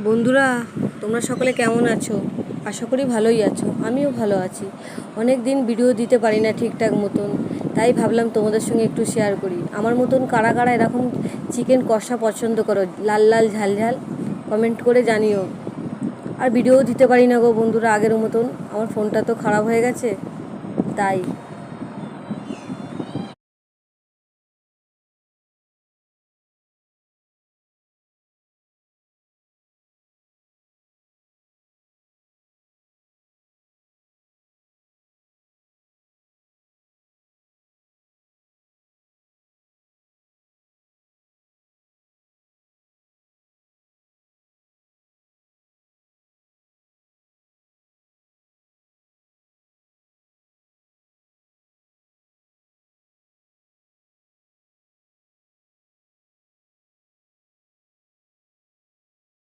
বন্ধুরা, তোমরা সকলে কেমন আছো? আশা করি ভালোই আছো। আমিও ভালো আছি। অনেক দিন ভিডিও দিতে পারি না ঠিকঠাক মতন, তাই ভাবলাম তোমাদের সঙ্গে একটু শেয়ার করি। আমার মতন কারা কারা এরকম চিকেন কষা পছন্দ করো, লাল লাল ঝাল ঝাল, কমেন্ট করে জানিও। আর ভিডিও দিতে পারি না গো বন্ধুরা আগের মতন, আমার ফোনটা তো খারাপ হয়ে গেছে তাই।